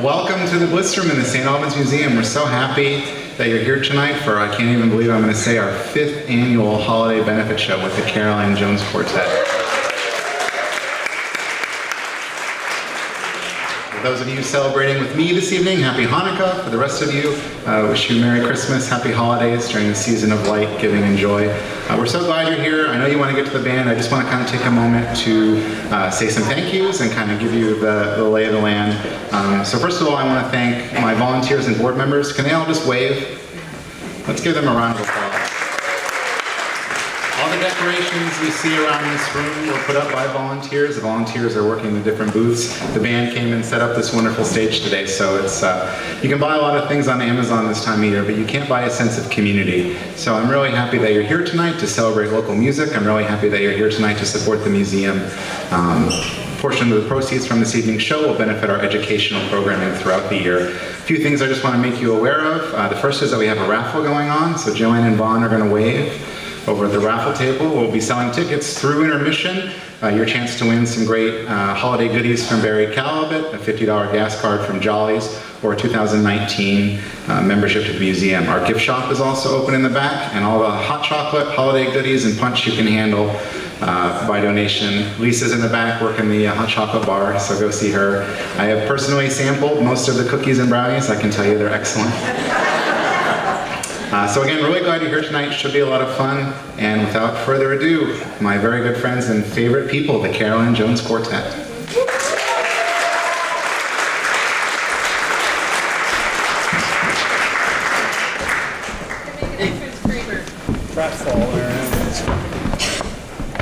Welcome to the Bliss Room in the St. Albans Museum. We're so happy that you're here tonight for, I can't even believe I'm going to say, our 5th annual holiday benefit show with the Caroline Jones Quartet. For those of you celebrating with me this evening, happy Hanukkah. For the rest of you, wish you Merry Christmas, Happy Holidays during the season of light, giving, and joy. We're so glad you're here. I know you want to get to the band. I just want to kind of take a moment to say some thank yous and kind of give you the lay of the land. So first of all, I want to thank my volunteers and board members. Can they all just wave? Let's give them a round of applause. All the decorations you see around this room were put up by volunteers. The volunteers are working the different booths. The band came and set up this wonderful stage today, so it's you can buy a lot of things on Amazon this time of year, but you can't buy a sense of community. So I'm really happy that you're here tonight to celebrate local music. I'm really happy that you're here tonight to support the museum. A portion of the proceeds from this evening's show will benefit our educational programming throughout the year. A few things I just want to make you aware of. The first is that we have a raffle going on, so Joanne and Vaughn are going to wave. Over at the raffle table, we'll be selling tickets through intermission. Your chance to win some great holiday goodies from Barry Calabit, a $50 gas card from Jolly's, or a 2019 membership to the museum. Our gift shop is also open in the back, and all the hot chocolate, holiday goodies, and punch you can handle by donation. Lisa's in the back working the hot chocolate bar, so go see her. I have personally sampled most of the cookies and brownies. I can tell you they're excellent. So again, really glad you're here tonight. Should be a lot of fun. And without further ado, my very good friends and favorite people, the Caroline Jones Quartet.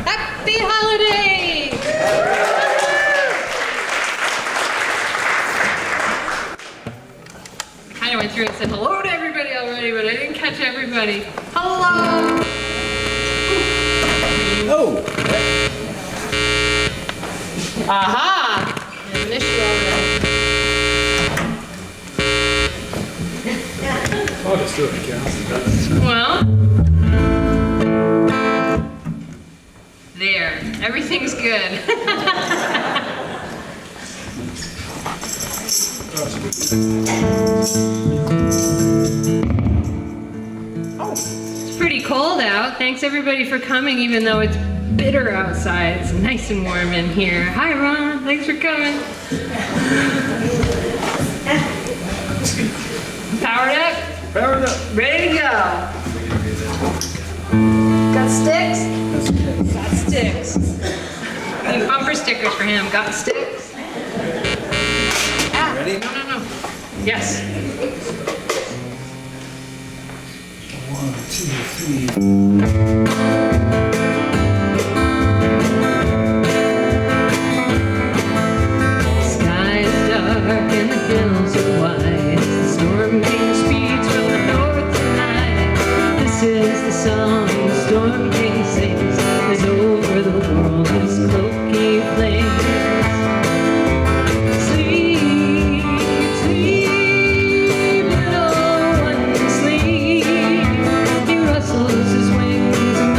Happy holidays! I went through and said hello to everybody already, but I didn't catch everybody. Hello! Oh! Aha! I missed you already. I'll just do it, Carol. Well, there. Everything's good. It's pretty cold out. Thanks everybody for coming, even though it's bitter outside. It's nice and warm in here. Hi Ron, thanks for coming. Powered up? Powered up. Ready to go. Got sticks? Got sticks. Need bumper stickers for him. Got sticks? Ah, Ready? No. Yes. 1, 2, 3. Sky is dark and the hills are white. The storm king speeds from the north tonight. This is the song the storm king sings as over the world his cloak he flings. Little one, sleep. He rustles his wings and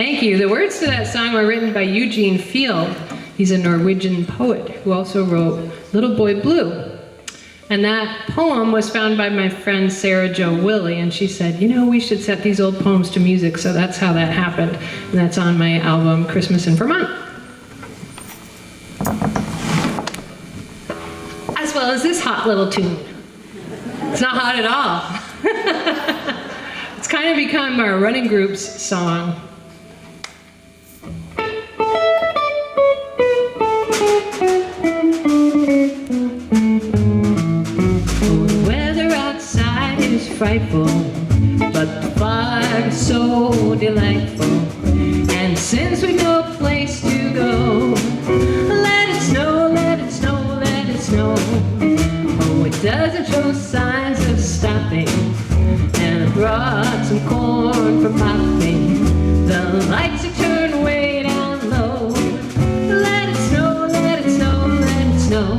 Thank you. The words to that song were written by Eugene Field. He's a Norwegian poet who also wrote Little Boy Blue. And that poem was found by my friend Sarah Jo Willey, and she said, you know, we should set these old poems to music, so that's how that happened. And that's on my album, Christmas in Vermont. As well as this hot little tune. It's not hot at all. It's kind of become our running group's song. Frightful, but the fire is so delightful. And since we've no place to go, let it snow, let it snow, let it snow. Oh, it doesn't show signs of stopping. And I brought some corn for popping. The lights are turned way down low. Let it snow, let it snow, let it snow.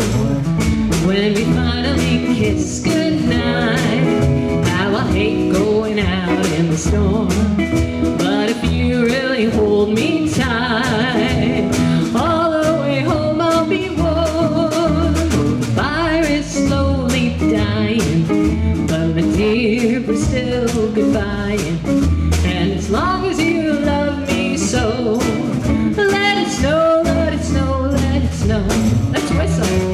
When we finally kiss goodnight, I hate going out in the storm, but if you really hold me tight, all the way home I'll be warm. The fire is slowly dying, but my dear, we're still goodbying. And as long as you love me so, let it snow, let it snow, let it snow. Let's whistle.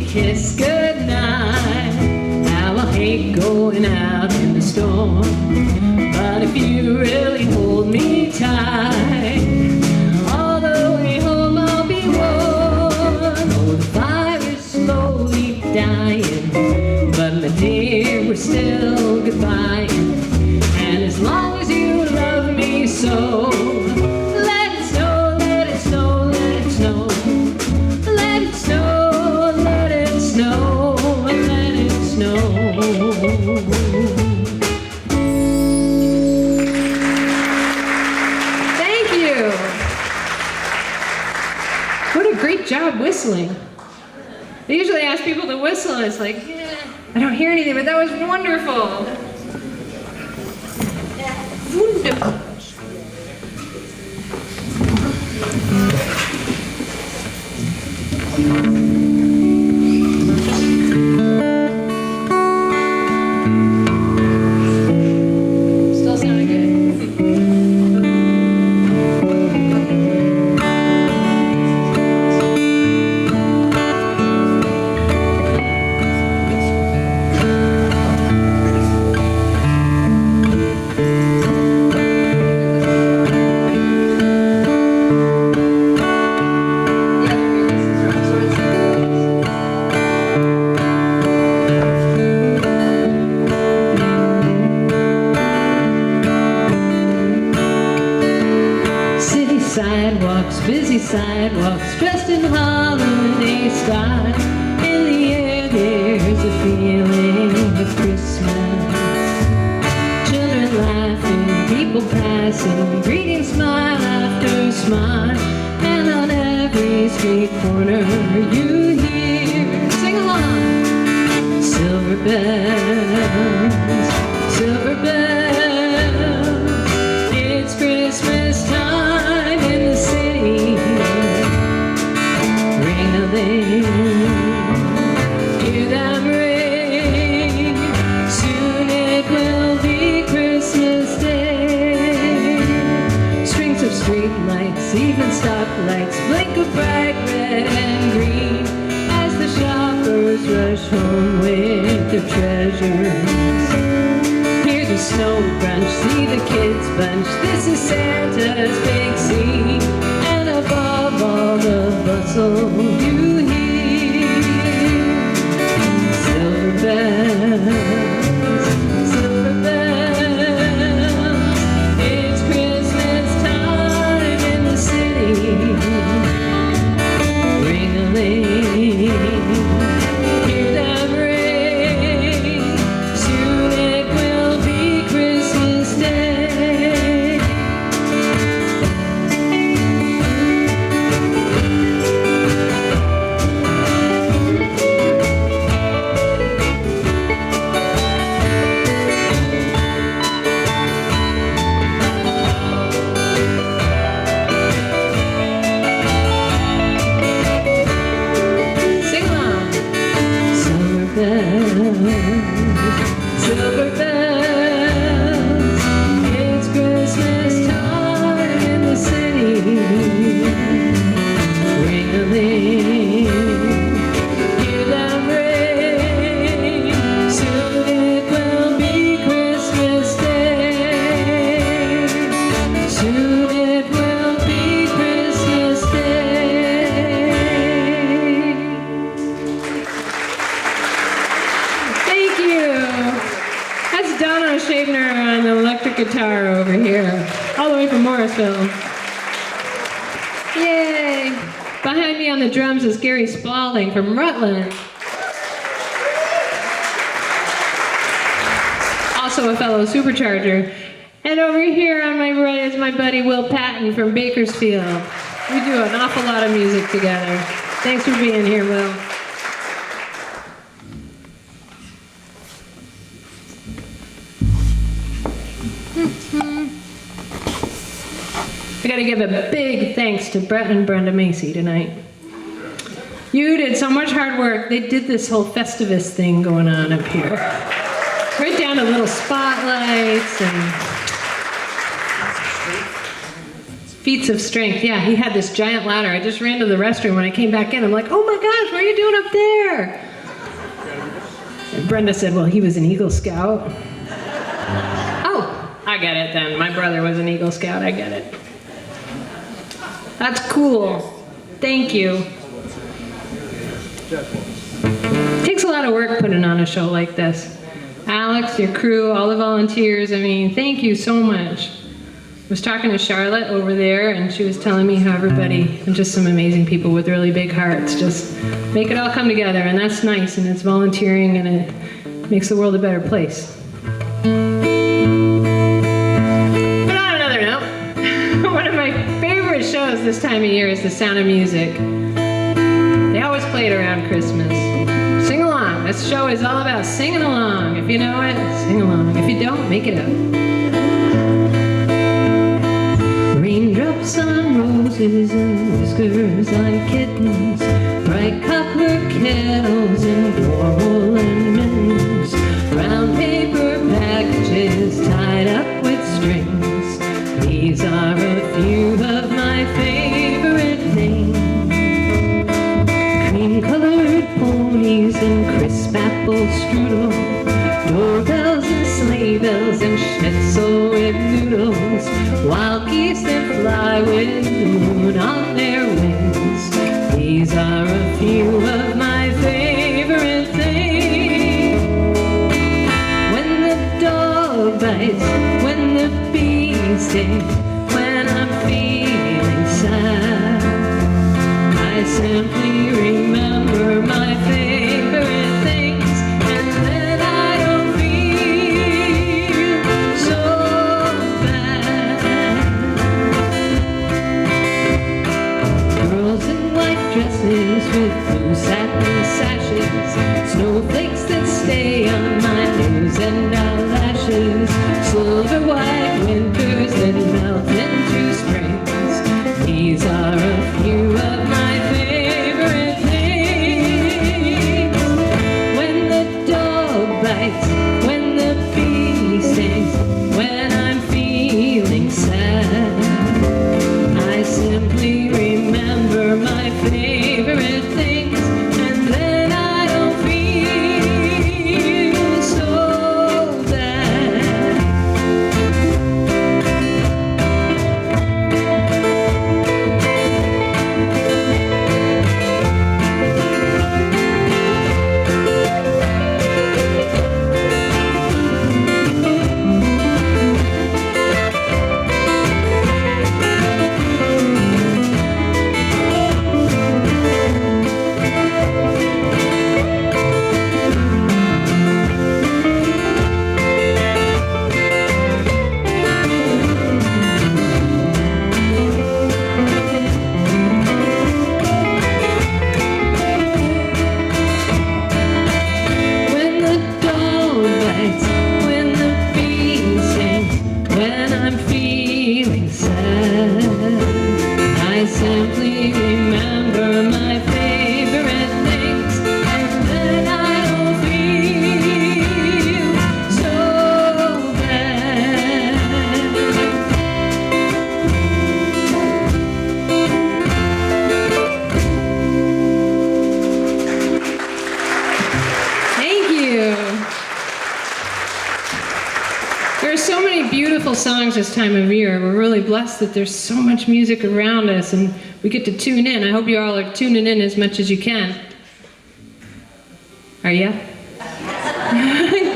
Kiss goodnight. Now I hate going out in the storm, but if you really hold me tight, all the way home I'll be warm. Oh, the fire is slowly dying, but my dear, we're still goodbye. And as long as you love me so, let it snow, let it snow, let it snow. Let it snow. Snow, let it snow. Thank you. What a great job whistling. I usually ask people to whistle and it's like, yeah, I don't hear anything, but that was wonderful. Wonderful. Busy sidewalks, dressed in holiday style. In the air there's a feeling of Christmas. Children laughing, people passing, greeting smile after smile. And on every street corner you hear, sing along, silver bells, silver bells. It's Christmas time in the city. Hear them ring. Soon it will be Christmas Day. Strings of street lights, even stoplights, blink of bright red and green as the shoppers rush home with their treasures. Hear the snow crunch, see the kids bunch. This is Santa's big scene, and above all the bustle you hear silver bells, silver bells. It's Christmas time bells, silver bells. It's Christmas time in the city. Ring-a-ling, hear them ring. Soon it will be Christmas Day. Soon it will be Christmas Day. Thank you. That's Donna Schaebner on the electric guitar over here, all the way from Morrisville. Yay! Behind me on the drums is Gary Spalding from Rutland. Also a fellow supercharger. And over here on my right is my buddy Will Patton from Bakersfield. We do an awful lot of music together. Thanks for being here, Will. I gotta give a big thanks to Brett and Brenda Macy tonight. You did so much hard work. They did this whole Festivus thing going on up here. Right down to little spotlights and feats of strength. Yeah, he had this giant ladder. I just ran to the restroom when I came back in. I'm like, oh my gosh, what are you doing up there? And Brenda said, well, he was an Eagle Scout. Oh, I get it then. My brother was an Eagle Scout. I get it. That's cool. Thank you. Takes a lot of work putting on a show like this. Alex, your crew, all the volunteers, I mean, thank you so much. I was talking to Charlotte over there, and she was telling me how everybody, and just some amazing people with really big hearts, just make it all come together, and that's nice, and it's volunteering, and it makes the world a better place. But on another note, one of my favorite shows this time of year is The Sound of Music. They always play it around Christmas. Sing along. This show is all about singing along. If you know it, sing along. If you don't, make it up. Raindrops on roses and whiskers on kittens, bright copper kettles and floral and mittens, brown paper packages tied up with strings. These are a few of my favorite things. Cream-colored ponies and crisp apple strudel, doorbells and sleigh bells and schnitzel with noodles, wild geese that fly with the moon on their wings. These are a few of my favorite things. When the dog bites, when the bees sting, when I'm feeling sad, I simply remember my favorite things, and then I don't feel so bad. Girls in white dresses with blue satin sashes, snowflakes that stay on my nose and eyelashes, silver white winters that melt into springs. These are a few of my favorite things. beautiful songs this time of year. We're really blessed that there's so much music around us and we get to tune in. I hope you all are tuning in as much as you can. Are ya?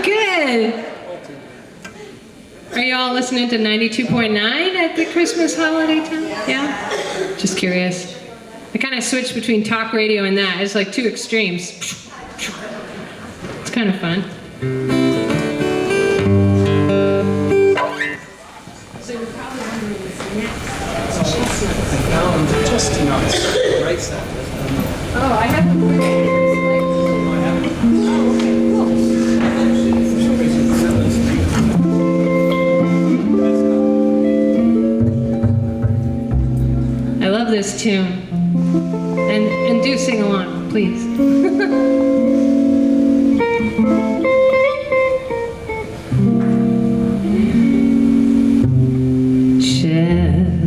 Good. Are you all listening to 92.9 at the Christmas holiday time? Yeah? Just curious. I kind of switched between talk radio and that. It's like two extremes. It's kind of fun. So you're probably wondering what's next. I found just enough right side. Oh, I have a I love this tune. And do sing along, please.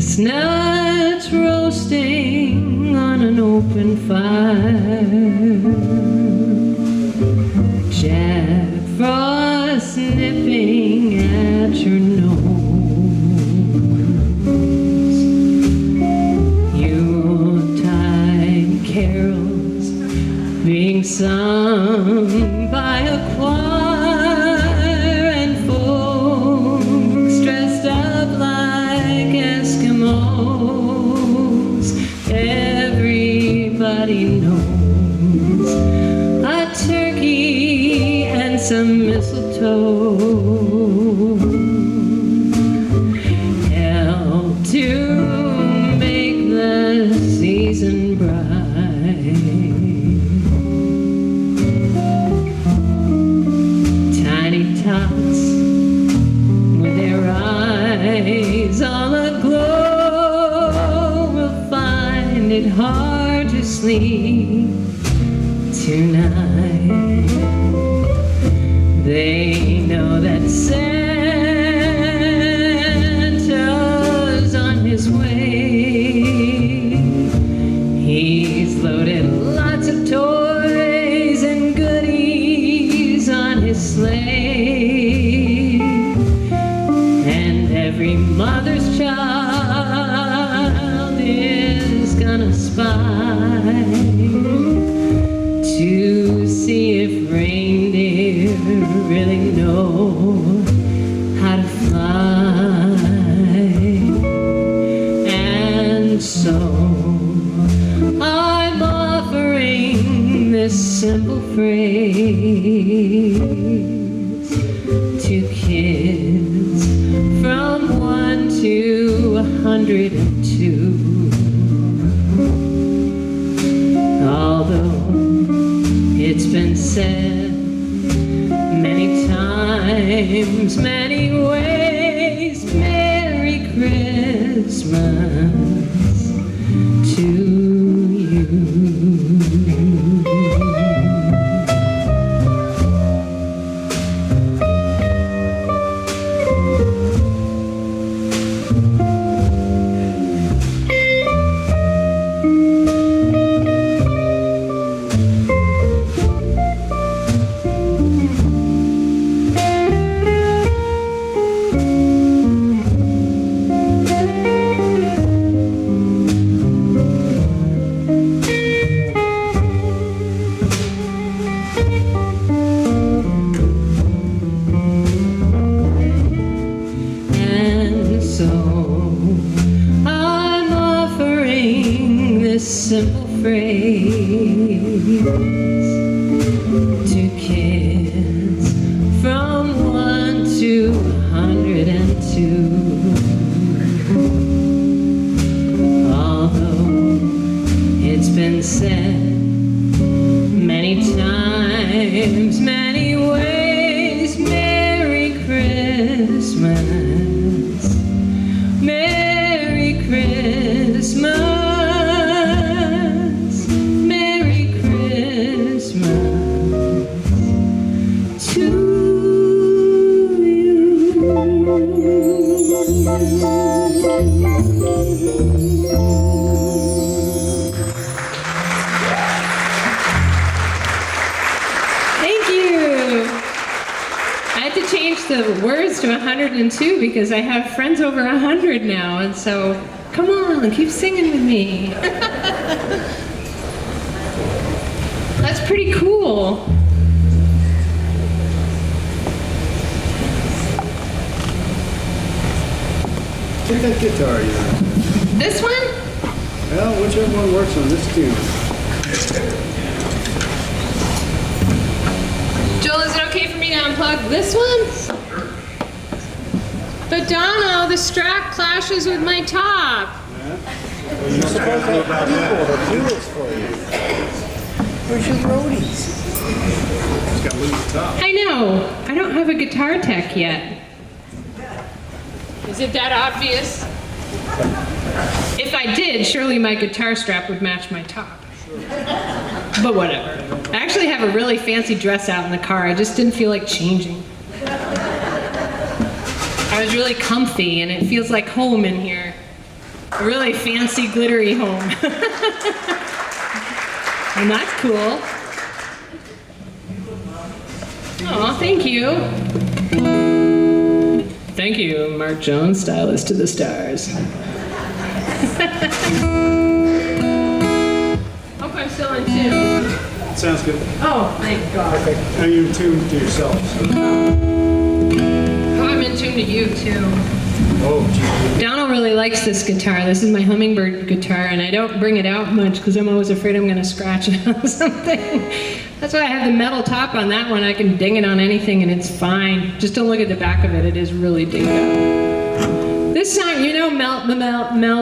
Chestnuts roasting on an open fire, Jack Frost nipping at your nose, Yuletide carols being sung by a choir, and folks dressed up like Eskimos. Everybody knows a turkey and some mistletoe help to make the season bright. Tiny tots with their eyes all aglow will find it hard to sleep tonight. They know that Santa's on his way. He's loaded lots of toys and goodies on his sleigh, and every mother's child is gonna spy to see if reindeer really know how to fly. And so I'm offering this simple phrase to kids from 1 to 102. Although it's been said many times, many ways, Merry Christmas to you. Simple phrase to kids from 1 to 102. Although it's been said many times, many ways, Merry Christmas, Merry Christmas. Thank you. I had to change the words to 102 because I have friends over 100 now, and so come on, keep singing with me. That's pretty cool. Take that guitar you have. This one? Well, whichever one works on this tune. Joel, is it okay for me to unplug this one? But Donna, the strap clashes with my top. Well, you're supposed to have people that do this for you. Where's your roadies? Just gotta lose the top. I know. I don't have a guitar tech yet. Is it that obvious? If I did, surely my guitar strap would match my top. But whatever. I actually have a really fancy dress out in the car. I just didn't feel like changing. I was really comfy and it feels like home in here. A really fancy, glittery home. And that's cool. Oh, thank you. Thank you, Mark Jones, stylist to the stars. Hope I'm still in tune. Sounds good. Oh, thank God. Okay. Now you're tuned to yourself. Oh, I'm in tune to you, too. Oh, geez. Donald really likes this guitar. This is my hummingbird guitar, and I don't bring it out much because I'm always afraid I'm going to scratch it on something. That's why I have the metal top on that one. I can ding it on anything, and it's fine. Just don't look at the back of it. It is really dinged up. This song, you know Mel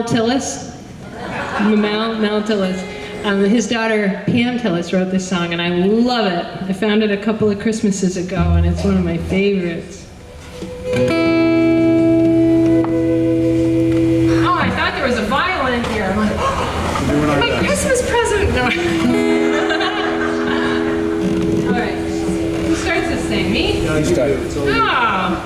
Tillis? Mel Tillis. His daughter, Pam Tillis, wrote this song, and I love it. I found it a couple of Christmases ago, and it's one of my favorites. Oh, I thought there was a violin here. I'm like, oh, my Christmas present. No. All right. Who starts this thing? Me? No, you start. Oh.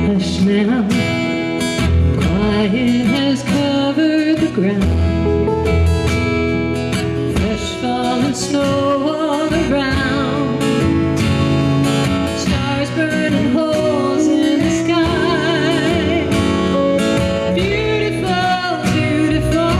Hush now, quiet has covered the ground. Fresh fallen snow all around. Stars burning holes in the sky. Beautiful, beautiful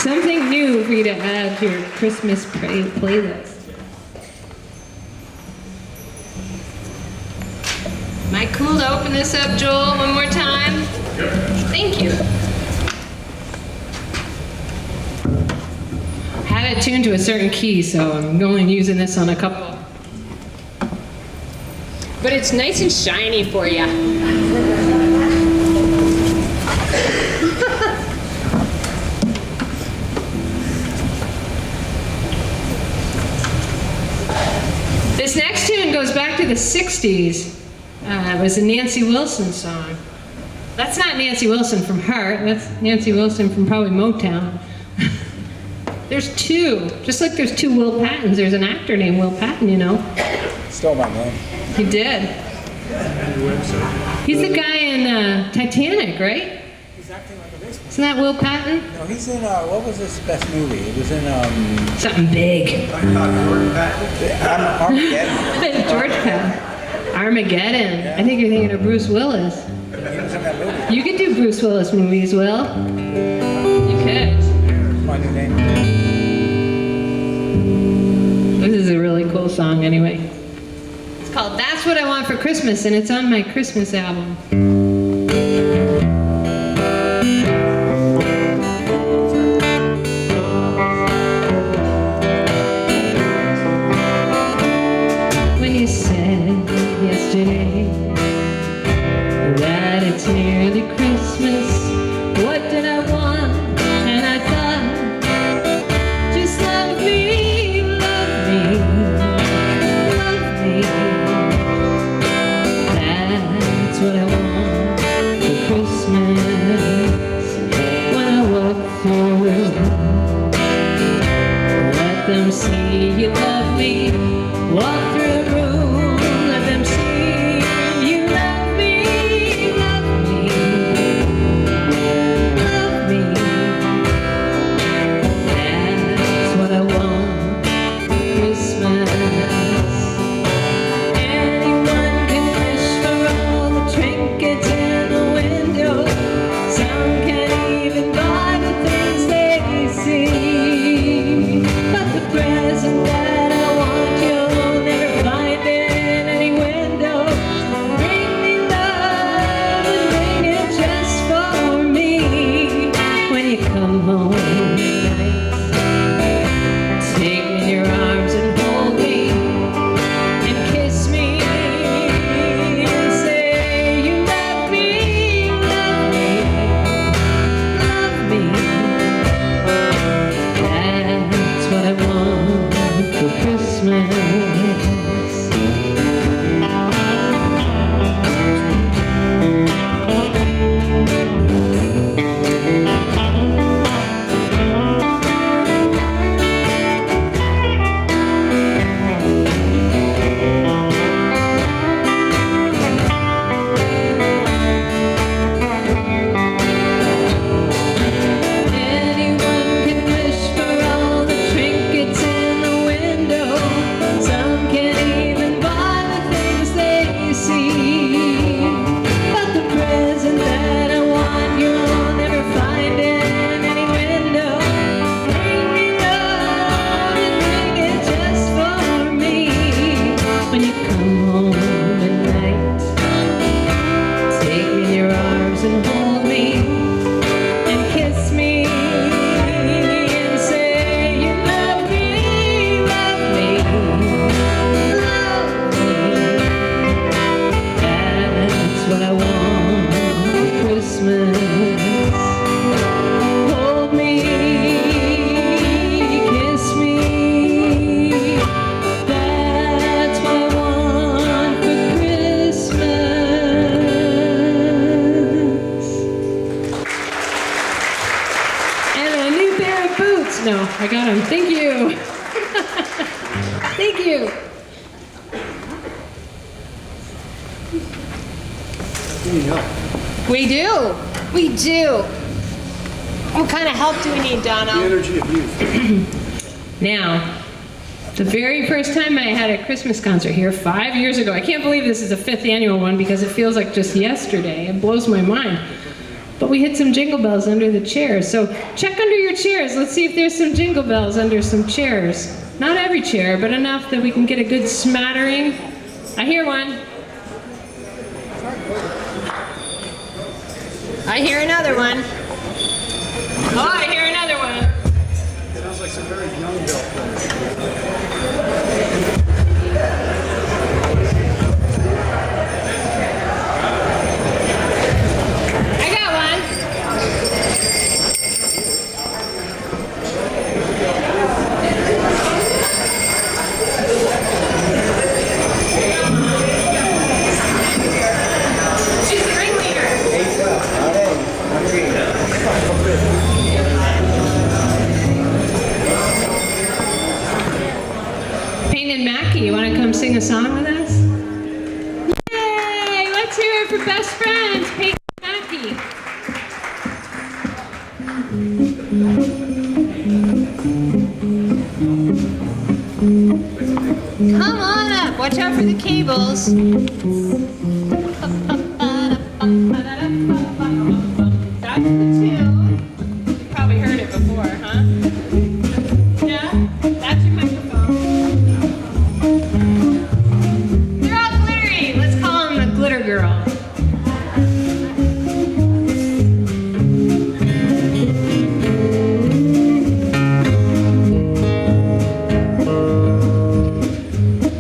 Something new for you to add to your Christmas playlist. Am I cool to open this up, Joel, one more time? Yep. Thank you. I had it tuned to a certain key, so I'm only using this on a couple. But it's nice and shiny for you. This next tune goes back to the 60s. It was a Nancy Wilson song. That's not Nancy Wilson from Heart. That's Nancy Wilson from probably Motown. There's two. Just like there's two Will Pattons. There's an actor named Will Patton, you know. Stole my name. He did. He's the guy in Titanic, right? He's acting like a baseball. Isn't that Will Patton? No, he's in, what was his best movie? It was in, Something big. Armageddon. George Patton. Armageddon. I think you're thinking of Bruce Willis. He was in that movie. You could do Bruce Willis movies, Will. You could. My new name. This is a really cool song anyway. It's called That's What I Want for Christmas, and it's on my Christmas album. When you said yesterday that it's nearly Christmas, what did I want? And I thought, just love me, love me, love me. That's what I want for Christmas. When I walk through, let them see you love me. Walk through the room, let them see you love me, love me, love me. That's what I want for Christmas. Anyone can wish for all the trinkets in the window. Some can't even buy the things they see. But the present that I want, you'll never find in any window. Bring me love and bring it just for me. When you come home at night, take me in your arms and hold me and kiss me and say you love me, love me, love me. That's what I want for Christmas. Anyone can wish for all the trinkets in the window. Some can't even buy the things they see. But the present that I want, you'll never find in any window. Bring me love and bring it just for me. When you come home at night, take me in your arms and hold me and kiss me and say you love me, love me, love me. That's what I want for Christmas. Hold me, kiss me. That's what I want for Christmas. And a new pair of boots. No, I got them. Thank you. Thank you. We do. We do. What kind of help do we need, Donna? Energy of youth. Now, the very first time I had a Christmas concert here 5 years ago, I can't believe this is the 5th annual one because it feels like just yesterday. It blows my mind. But we hid some jingle bells under the chairs. So check under your chairs. Let's see if there's some jingle bells under some chairs. Not every chair, but enough that we can get a good smattering. I hear one. I hear another one. Oh, I hear another one. Sounds like some very young bell players. I got one. She's the ringleader. Payne and Mackie, you want to come sing a song with us? Yay! Let's hear it for best friends, Payne and Mackie. Come on up. Watch out for the cables. That's the tune. You probably heard it before, huh? Yeah? That's your microphone. They're all glittery. Let's call them the Glitter Girl.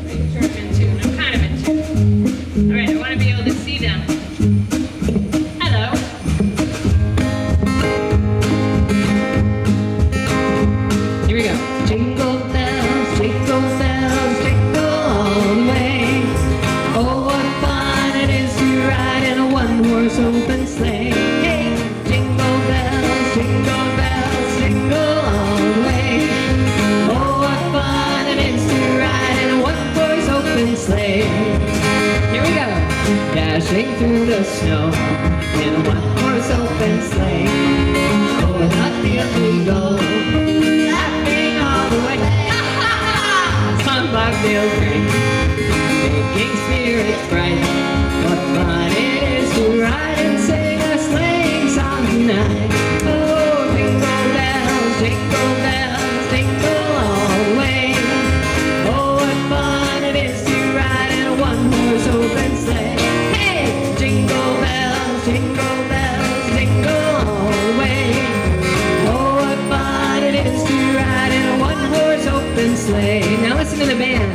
Making sure I'm in tune. I'm kind of in tune. All right, I want to be able to see them. Hello. Here we go. Jingle bells, jingle all the way. Oh, what fun it is to ride in a one-horse open sleigh. Hey, jingle bells, jingle all the way. Oh, what fun it is to ride in a one-horse open sleigh. Here we go. Dashing through the snow in a one-horse open sleigh. Oh, and up the we go, laughing all the way. Ha ha ha! Bobtail ring, making spirits bright. What fun it is to ride and sing a sleighing song tonight. Oh, jingle bells, jingle all the way. Oh, what fun it is to ride in a one-horse open sleigh. Hey, jingle bells, jingle all the way. Oh, what fun it is to ride in a one-horse open sleigh. Now listen to the band.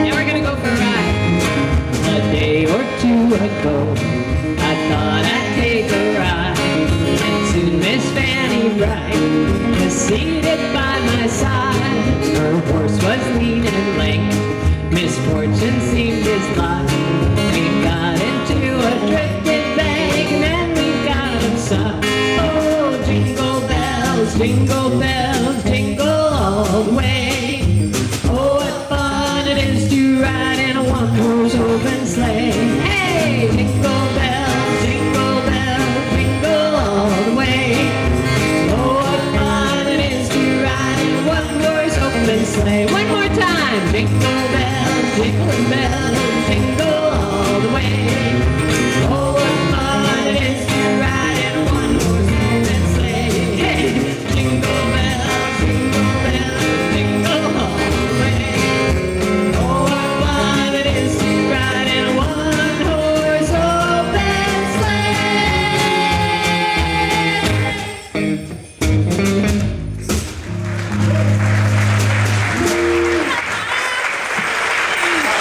Now we're gonna go for a ride. A day or two ago, I thought I'd take a ride, and soon Miss Fanny Bright was seated by my side. Her horse was lean and lank, misfortune seemed his lot. We got into a drifted bank, and then we got him stopped. Oh, jingle bells, jingle all the way. Oh, what fun it is to ride in a one-horse open sleigh. Hey, jingle bells, jingle all the way. Oh, what fun it is to ride in a one-horse open sleigh. One more time. Jingle bells, jingle all the way. Oh, what fun it is to ride in a one-horse open sleigh. Hey, jingle bells, jingle all the way. Oh, what fun it is to ride in a one-horse open sleigh.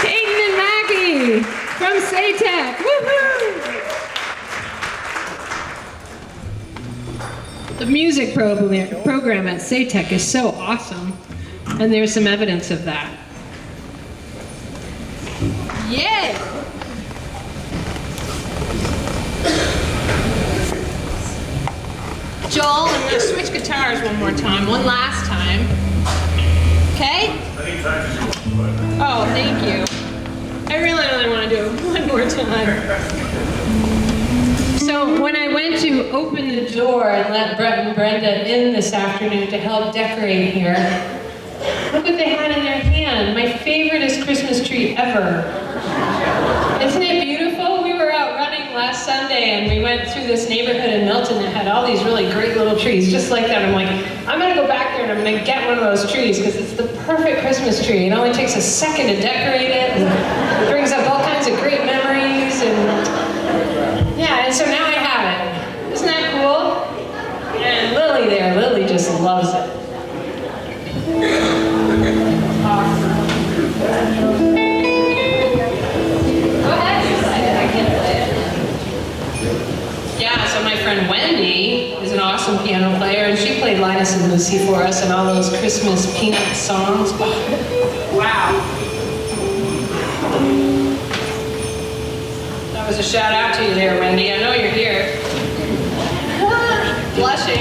Hayden and Maggie from SATEC. Woohoo! The music program at SATEC is so awesome, and there's some evidence of that. Yeah! Joel, I'm going to switch guitars one more time, one last time. Okay? Oh, thank you. I really only want to do it one more time. So when I went to open the door and let Brett and Brenda in this afternoon to help decorate here, look what they had in their hand. My favoriteest Christmas tree ever. Isn't it beautiful? We were out running last Sunday and we went through this neighborhood in Milton that had all these really great little trees, just like that. I'm like, I'm gonna go back there and I'm gonna get one of those trees because it's the perfect Christmas tree. It only takes a second to decorate it and it brings up all kinds of great memories. And yeah, and so now I have it. Isn't that cool? And Lily there, Lily just loves it. Yeah, so my friend Wendy is an awesome piano player, and she played Linus and Lucy for us and all those Christmas peanut songs. Oh, wow. That was a shout out to you there, Wendy. I know you're here. Blushing.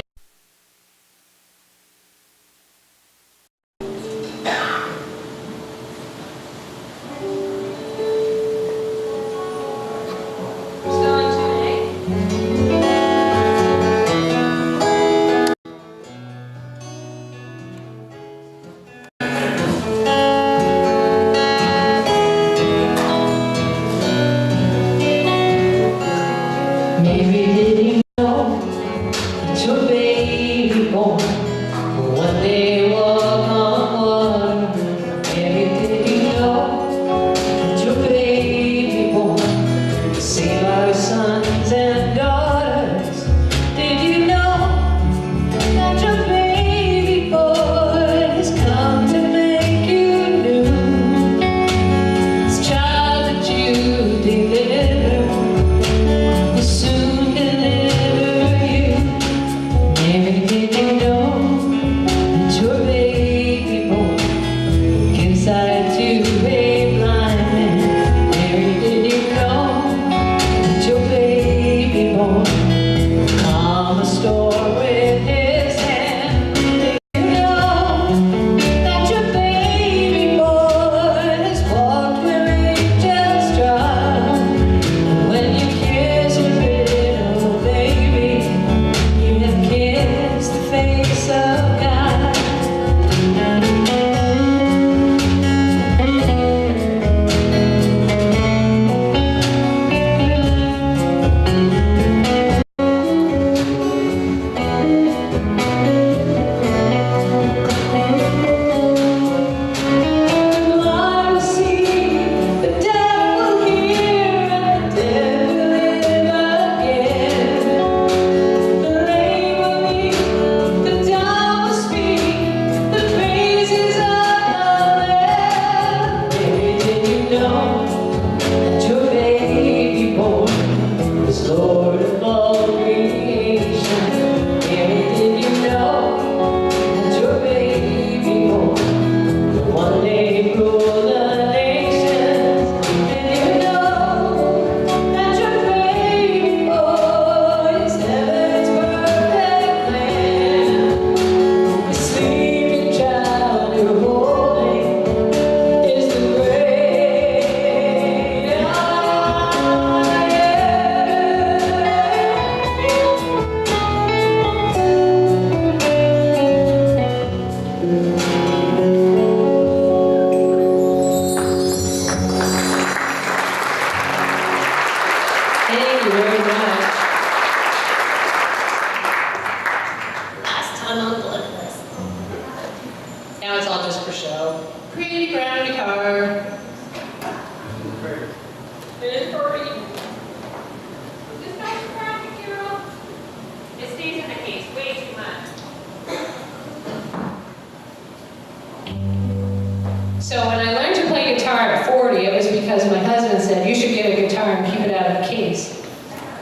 So when I learned to play guitar at 40, it was because my husband said, you should get a guitar and keep it out of the case.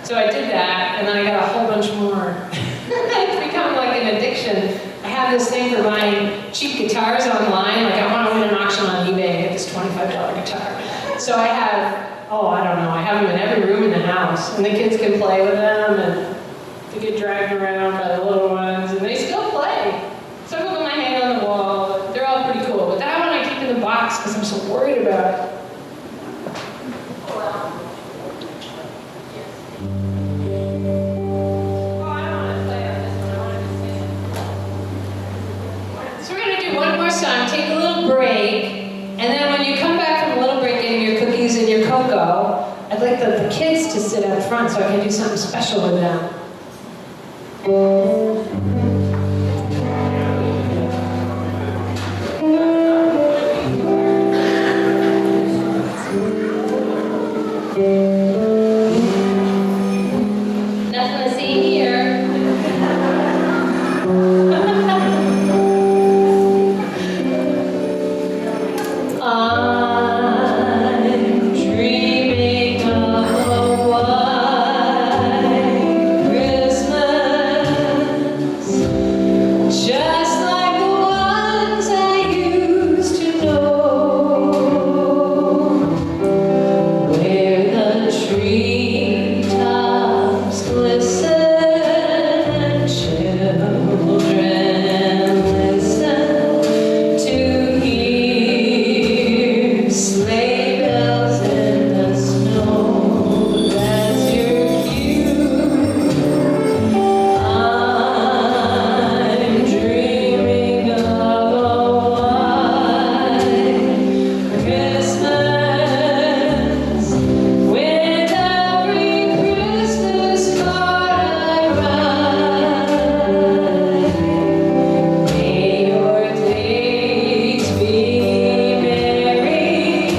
So I did that, and then I got a whole bunch more. It's become like an addiction. I have this thing for buying cheap guitars online, like I want to win an auction on eBay and get this $25 guitar. So I have, I have them in every room in the house, and the kids can play with them, and they get dragged around by the little ones, and they still play. Some of them I hang on the wall, they're all pretty cool, but that one I keep in the box because I'm so worried about it. front so I can do something special with them. Nothing to see here. I'm dreaming of a white Christmas, just like the ones I used to know, where the treetops glisten and children listen to hear sleigh bells in the snow. That's your cue. I'm dreaming of a white Christmas, with every Christmas card I write. May your days be merry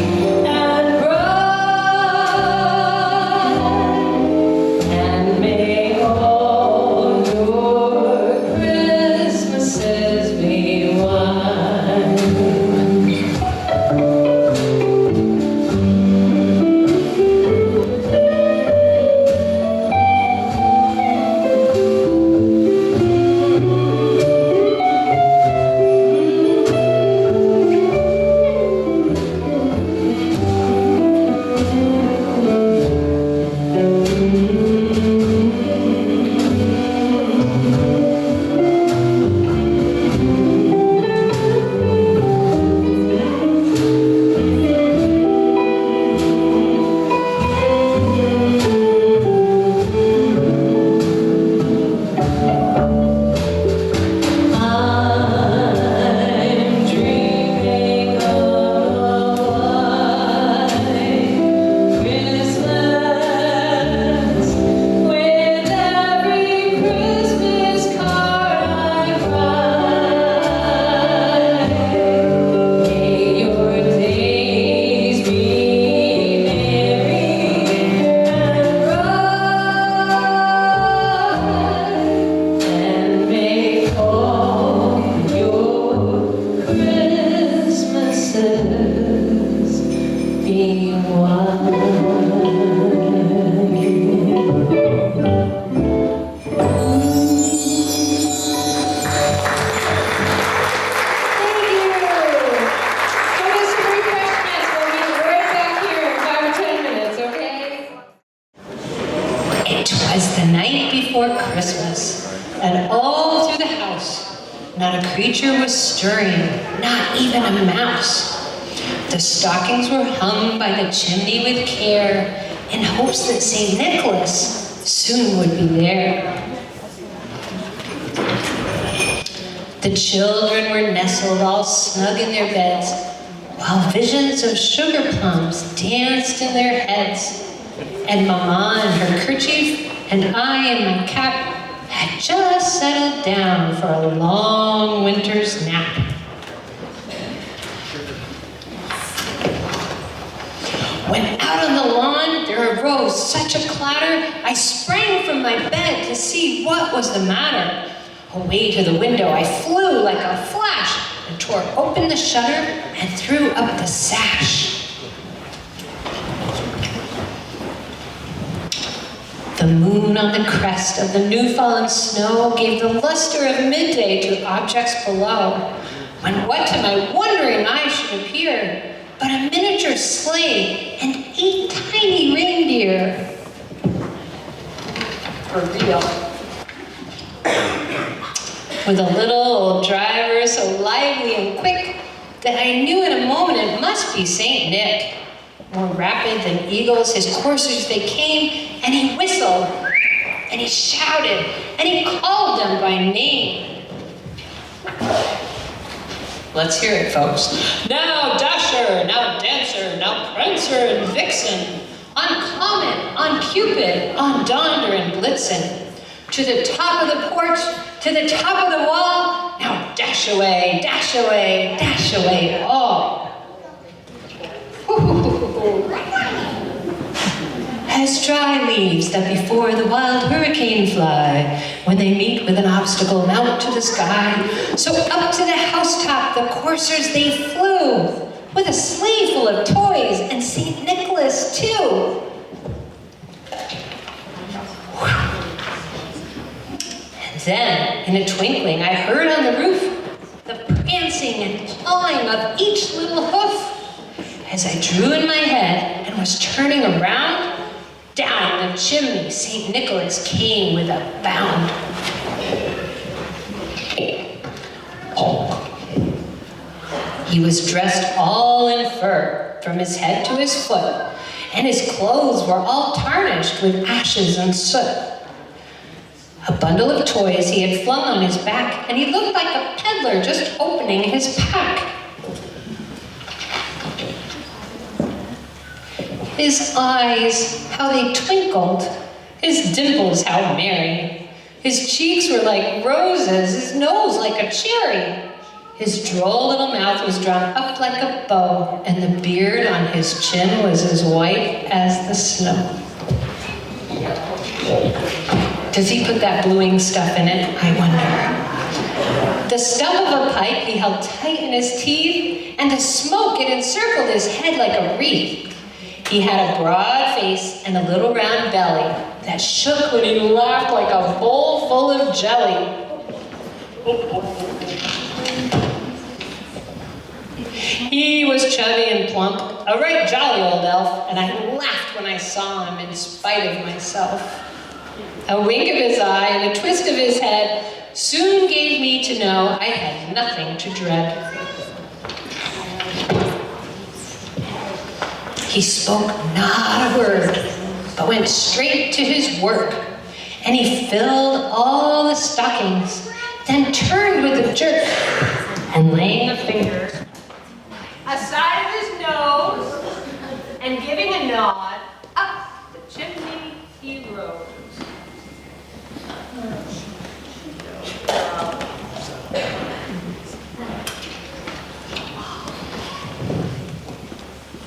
and bright, and may all your Christmases be white. I'm dreaming of a white Christmas, with every Christmas card I write. May your days be merry and bright, and may all your Christmases be white. Thank you. Go get some refreshments. We'll be right back here in 5 or 10 minutes, okay? It was the night before Christmas, and all through the house, not a creature was stirring, not even a mouse. The stockings were hung by the chimney with care, in hopes that St. Nicholas soon would be there. The children were nestled all snug in their beds, while visions of sugar plums danced in their heads. And Mama in her kerchief, and I in my cap, had just settled down for a long winter's nap. When out on the lawn there arose such a clatter, I sprang from my bed to see what was the matter. Away to the window I flew like a flash, and tore open the shutter and threw up the sash. The moon on the crest of the new-fallen snow gave the luster of midday to objects below, when what to my wondering eyes should appear but a miniature sleigh and 8 tiny reindeer. For real. With a little old driver so lively and quick that I knew in a moment it must be Saint Nick. More rapid than eagles, his coursers they came, and he whistled, and he shouted, and he called them by name. Let's hear it, folks. Now Dasher, now Dancer, now Prancer and Vixen, on Comet, on Cupid, on Donder and Blitzen. To the top of the porch, to the top of the wall, now dash away, dash away, dash away all. As dry leaves that before the wild hurricane fly, when they meet with an obstacle, mount to the sky. So up to the housetop the coursers they flew, with a sleigh full of toys and St. Nicholas too. And then, in a twinkling, I heard on the roof the prancing and pawing of each little hoof. As I drew in my head and was turning around, down the chimney St. Nicholas came with a bound. He was dressed all in fur, from his head to his foot, and his clothes were all tarnished with ashes and soot. A bundle of toys he had flung on his back, and he looked like a peddler just opening his pack. His eyes, how they twinkled. His dimples, how merry. His cheeks were like roses, his nose like a cherry. His droll little mouth was drawn up like a bow, and the beard on his chin was as white as the snow. Does he put that bluing stuff in it? I wonder. The stump of a pipe he held tight in his teeth, and the smoke, it encircled his head like a wreath. He had a broad face and a little round belly that shook when he laughed like a bowl full of jelly. He was chubby and plump, a right jolly old elf, and I laughed when I saw him in spite of myself. A wink of his eye and a twist of his head soon gave me to know I had nothing to dread. He spoke not a word, but went straight to his work, and he filled all the stockings, then turned with a jerk, and laying a finger aside of his nose, and giving a nod, up the chimney he rose.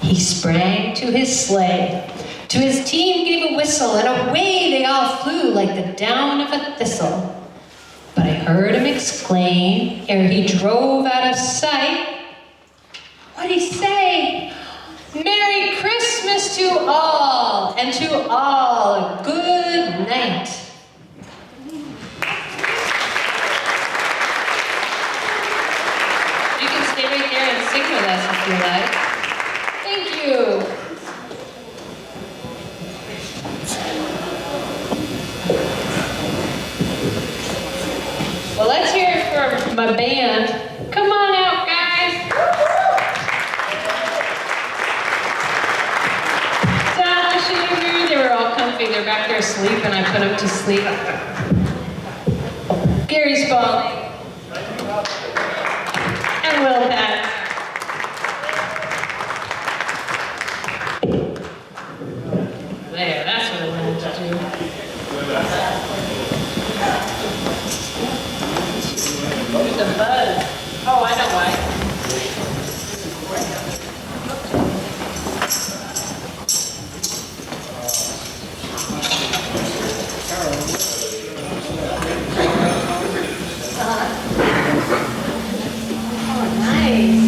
He sprang to his sleigh, to his team gave a whistle, and away they all flew like the down of a thistle. But I heard him exclaim, ere he drove out of sight, what'd he say? Merry Christmas to all, and to all a good night. You can stay right there and sing with us if you like. Thank you. Well, let's hear it for my band. Come on out, guys. Donna Shaver, they were all comfy. They're back there asleep, and I put them to sleep. Gary's falling. And Will Pat. There, that's what I wanted to do. There's a buzz. Oh, I know why. Oh, nice.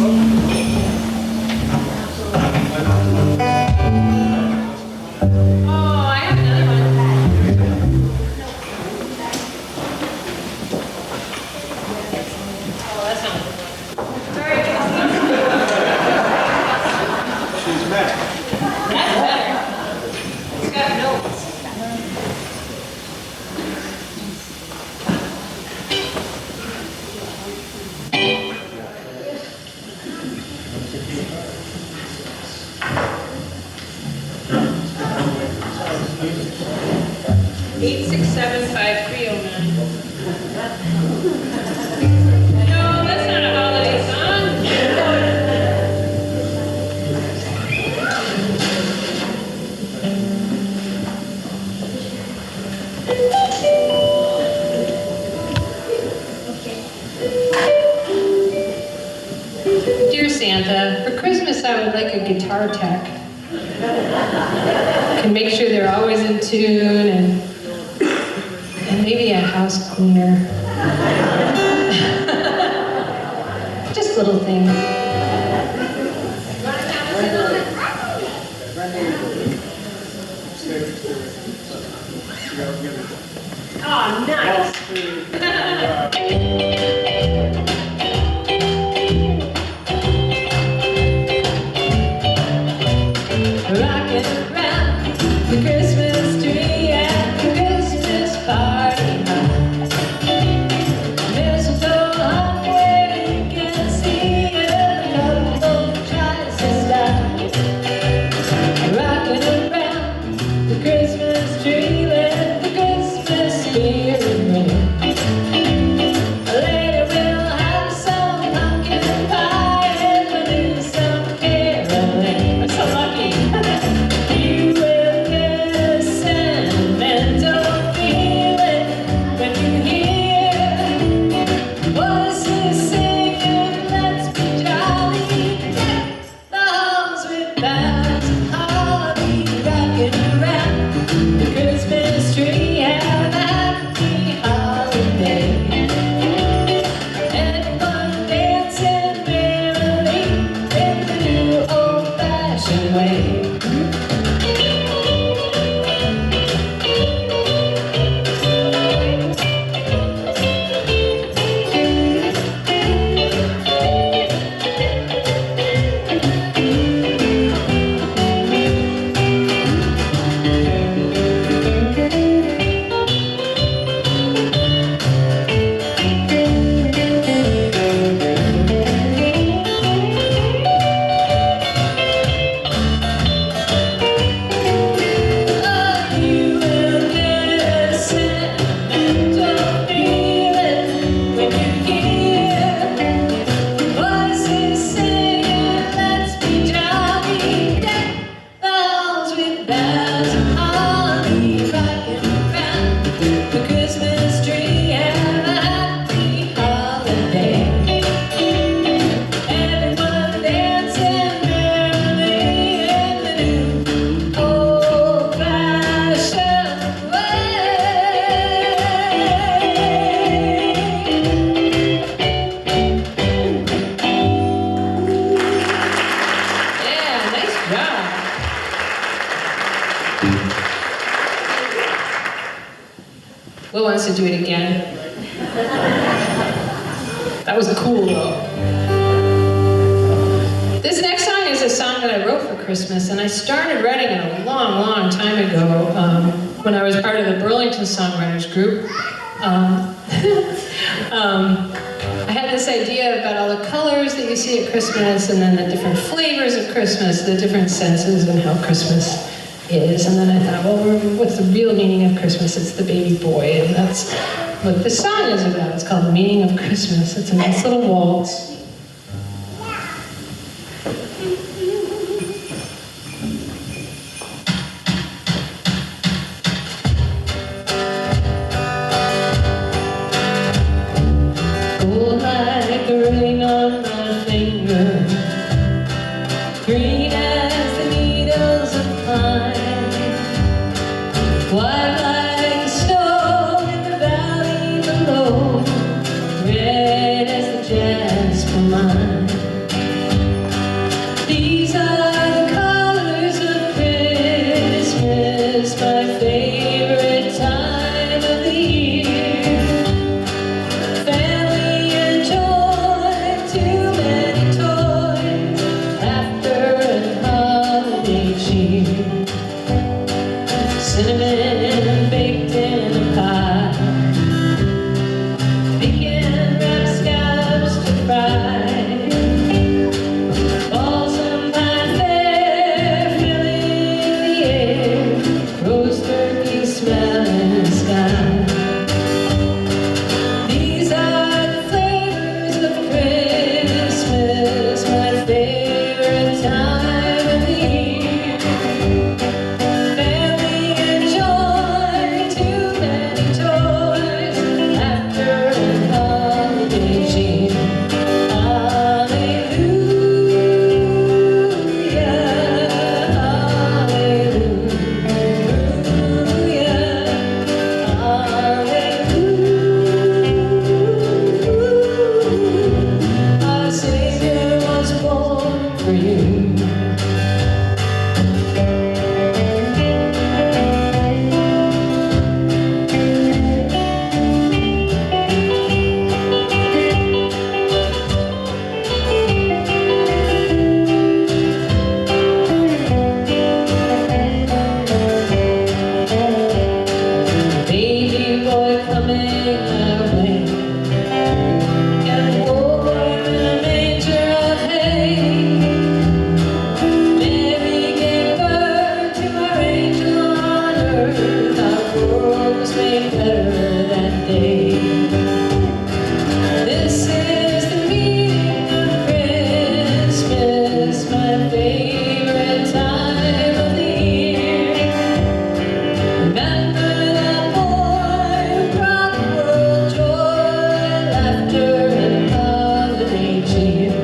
Oh, I have another one. Oh, that's not very good. She's mad. That's better. It's got notes. Eight, 6, 7, 5, 3, 0, 9. No, that's not a holiday song. Santa. For Christmas, I would like a guitar tech. Can make sure they're always in tune, and maybe a house cleaner. Just little things. Oh, nice. Rocking around the Christmas tree at the Christmas party hop. Mistletoe hung where you can see a couple tries to stop. Rocking around the Christmas tree, let the Christmas spirit ring. Later we'll have some pumpkin pie and we'll do some caroling. I'm so lucky. You will get a sentimental feeling when you hear voices singing, let's be jolly. The halls with bells and holly rocking around the Christmas tree. Have a happy holiday. Everyone dancing merrily in the new old-fashioned way. You will get a sentimental feeling when you hear voices singing, let's be jolly. Deck the halls with bells and holly rocking around the Christmas tree. Have a happy holiday. Everyone dancing merrily in the new old-fashioned way. Yeah, nice job. Will wants to do it again. That was cool, though. This next song is a song that I wrote for Christmas, and I started writing it a long, long time ago when I was part of the Burlington Songwriters group. I had this idea about all the colors that you see at Christmas, and then the different flavors of Christmas, the different senses and how Christmas is. And then I thought, well, what's the real meaning of Christmas? It's the baby boy, and that's what this song is about. It's called The Meaning of Christmas. It's a nice little waltz. Cold like the rain on my finger, green as the needles of pine, white like the snow in the valley below, red as the jasper mine. The better that day. This is the meaning of Christmas, my favorite time of the year. Remember that boy who brought the world joy, laughter, and holiday cheer.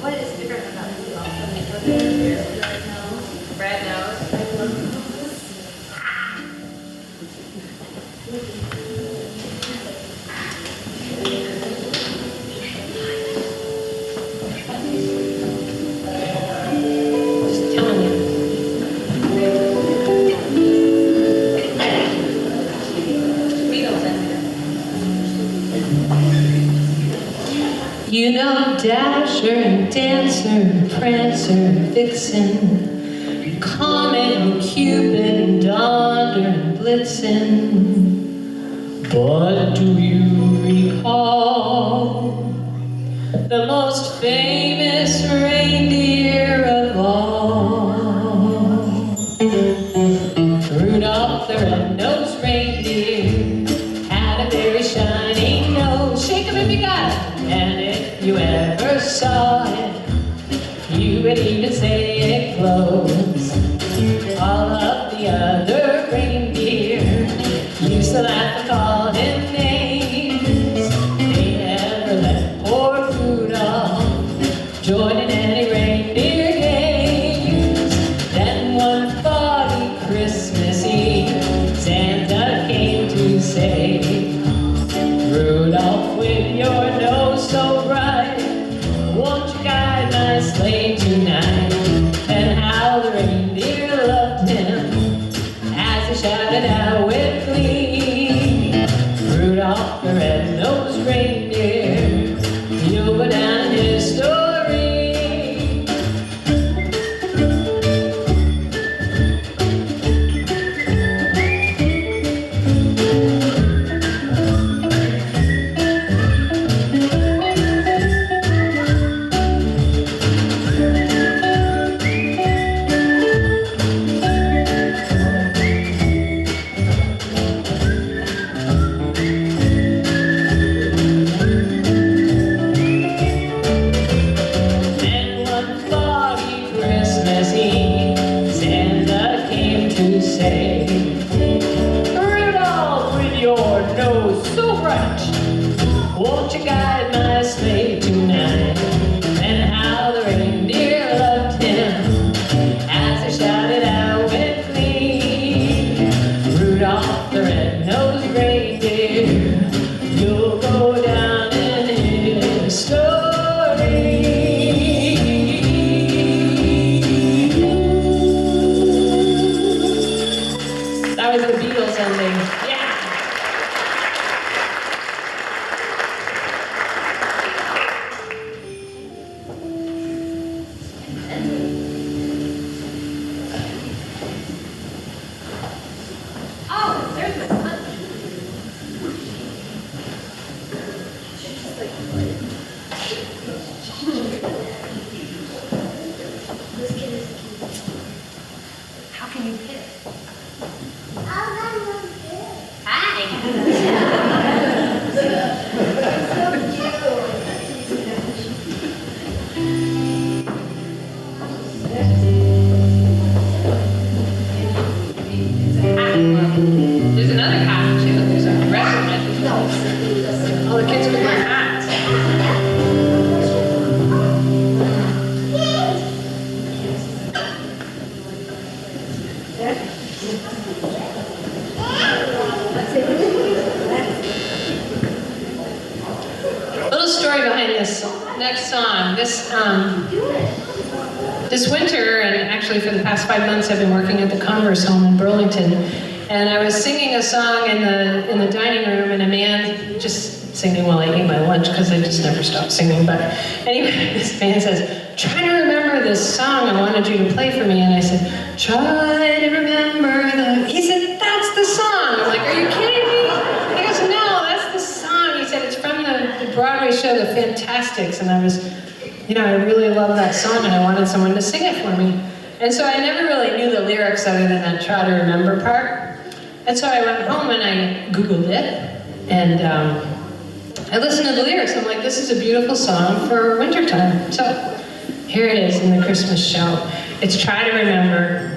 What is different about Rudolph? Red nose. Just telling you. You know, Dasher and Dancer and Prancer and Vixen, Comet and Cupid and Donder and Blitzen. But do you recall the most famous reindeer of all? Rudolph the red-nosed reindeer had a very shiny nose. Shake him if you got it. And if you ever saw it, you would even say it glows. All of the other reindeer used to laugh and call him names. They never let poor Rudolph join in any reindeer games. Then one foggy Christmas Eve, Santa came to say, Rudolph, with your nose so bright, won't you guide my sleigh tonight? And how the reindeer loved him as he shouted out with glee, Rudolph the red-nosed reindeer, you'll go down in history. This winter, and actually for the past 5 months, I've been working at the Converse home in Burlington. And I was singing a song in the dining room, and a man just singing while I ate my lunch, because I just never stopped singing. But anyway, this man says, "Try to remember this song I wanted you to play for me." And I said, "Try to remember the..." He said, "That's the song." I'm like, "Are you kidding me?" He goes, "No, that's the song." He said, "It's from the Broadway show, The Fantastics." And I was, I really love that song, and I wanted someone to sing it for me. And so I never really knew the lyrics other than that "try to remember" part. And so I went home and I Googled it, and I listened to the lyrics. I'm like, this is a beautiful song for wintertime. So here it is in the Christmas show. It's "Try to Remember"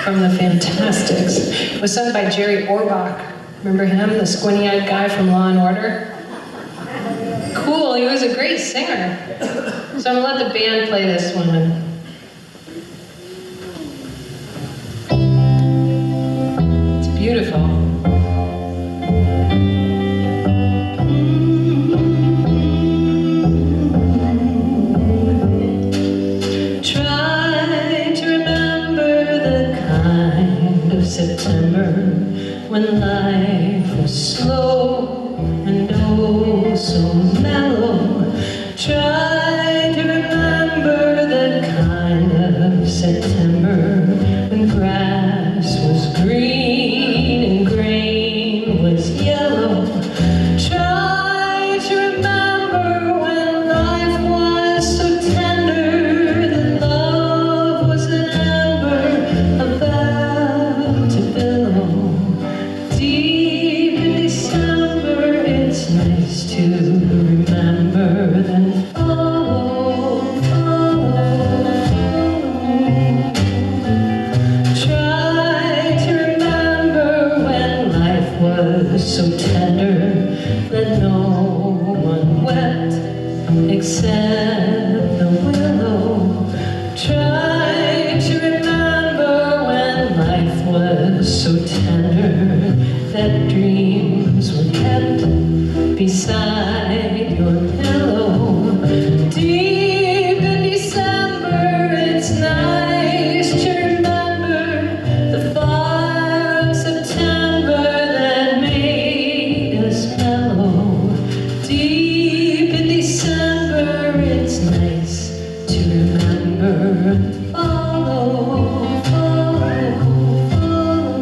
from The Fantastics. It was sung by Jerry Orbach. Remember him, the squinty-eyed guy from Law and Order? Cool, he was a great singer. So I'm gonna let the band play this one. It's beautiful. Try to remember the kind of September when life was slow and oh so mellow. Try to remember the kind of September when grass was green and grain was yellow. Try to remember when life was so tender that love was an ember about to billow. Deep in December, it's nice to remember then follow. Try to remember when life was so tender that no one wept except the willow. Try to remember when life was so tender that dreams were kept beside your pillow. Deep in December, it's nice to remember the far September that made us mellow. Deep in December, it's nice to remember and follow, follow, follow.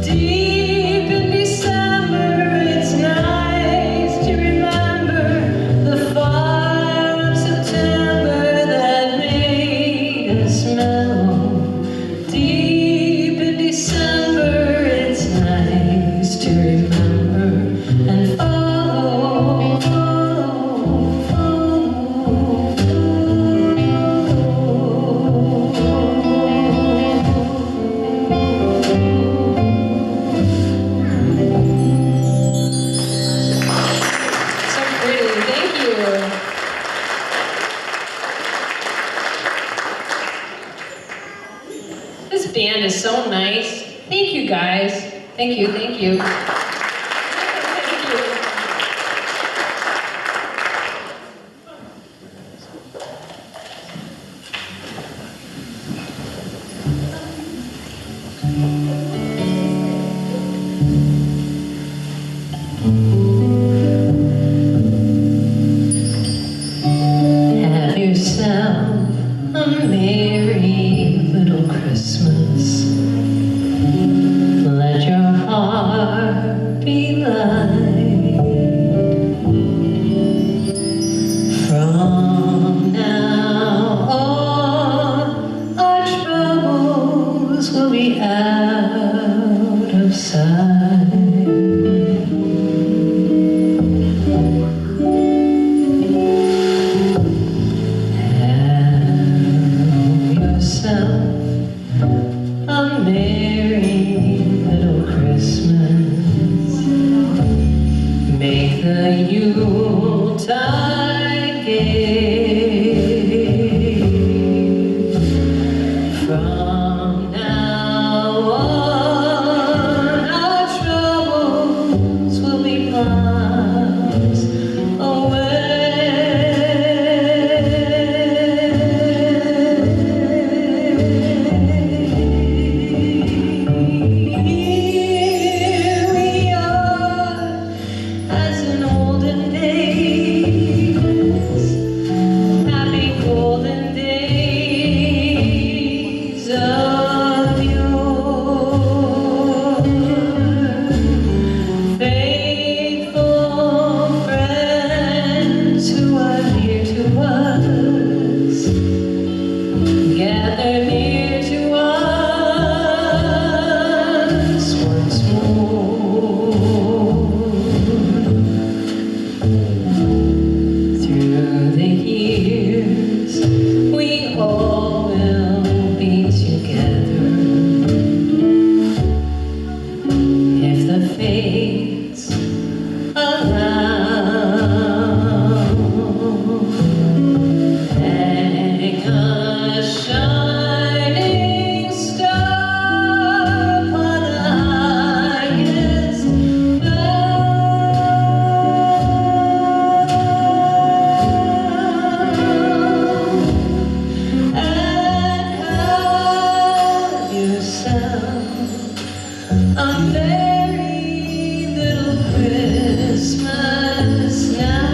Deep in December, it's nice to remember the far September that made us mellow. Deep in December, it's nice to remember and follow, follow, follow, So pretty, thank you. This band is so nice. Thank you guys. Thank you, thank you. Thank you. Have yourself a merry little Christmas. Let your heart be light. From now on, our troubles will be out of sight. Have yourself A merry little Christmas. Make the Yuletide gay. From now on, our troubles will be miles Here we are, as in olden days, happy golden days of yore. Faithful friends who are near to us, gather near to us once more. Through the years, we all will be together. If the fates allow, hang a shining star upon the highest bough, and have yourself a merry little Christmas now.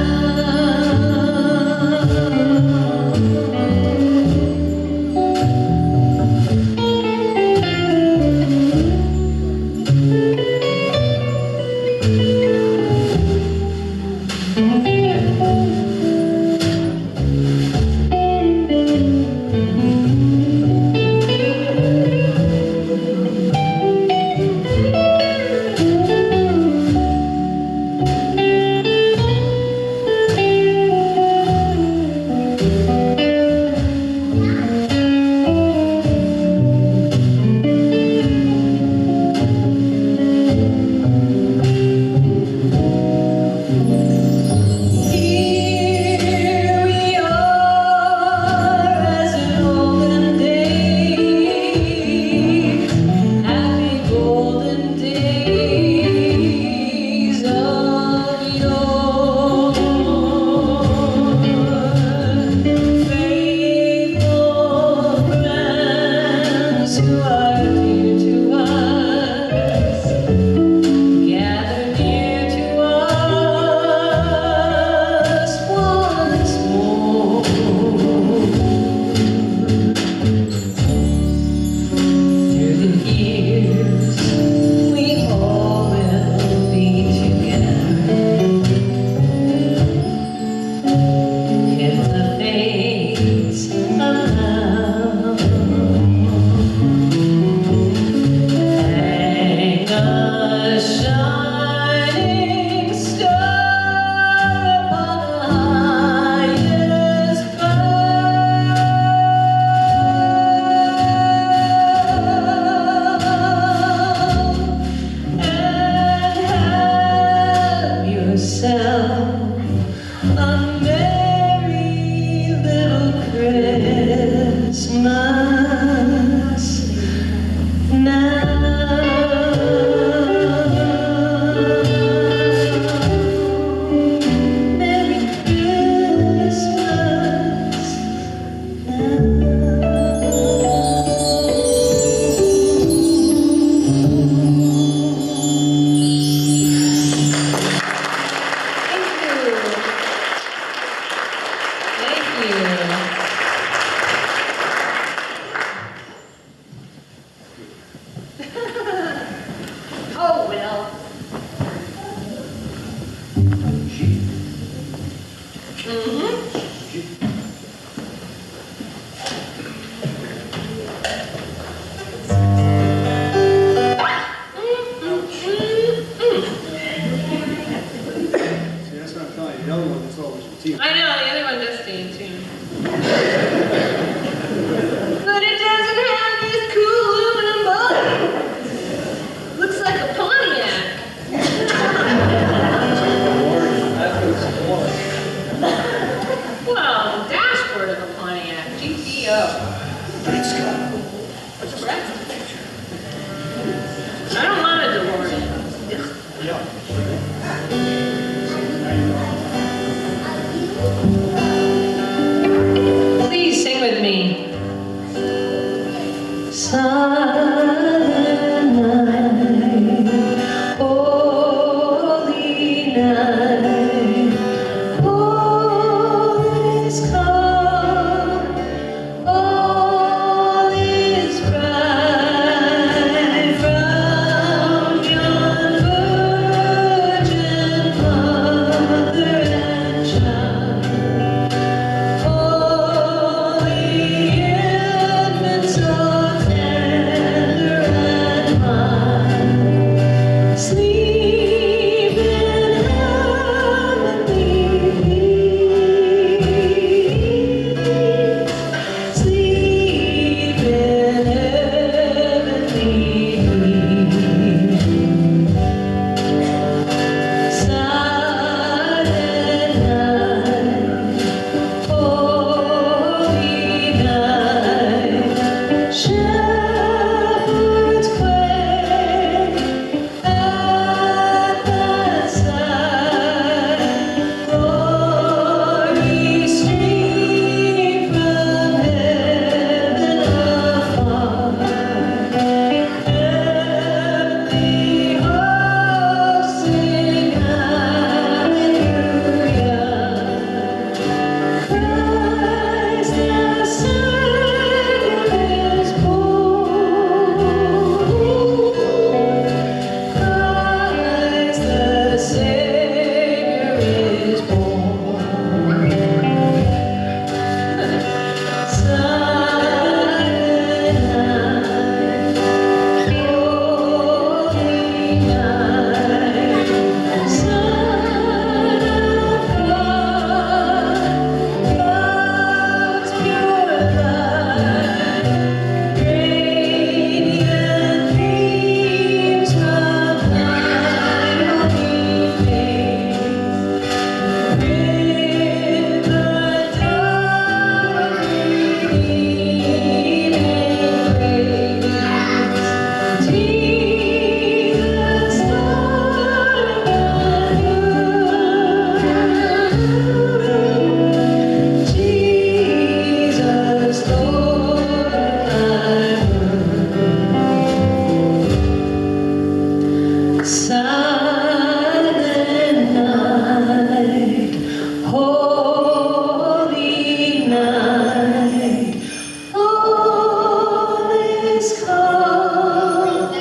Silent night, holy night, all is calm, all is bright, round yon virgin mother and child. Holy infant, so tender and mild, sleep in heavenly peace, sleep in heavenly peace. Silent night, holy night, shepherds quake at that sight. Glory stream from heaven afar. Heavenly hosts sing hallelujah. Christ the Savior is born. Christ the Savior is born. Silent night, holy night, Son of God, love's pure light, radiant beams from thine holy face. With the dawn redeeming grace, Jesus, Lord and Lord, Jesus, Lord and Lord. Silent night, holy night, all is calm,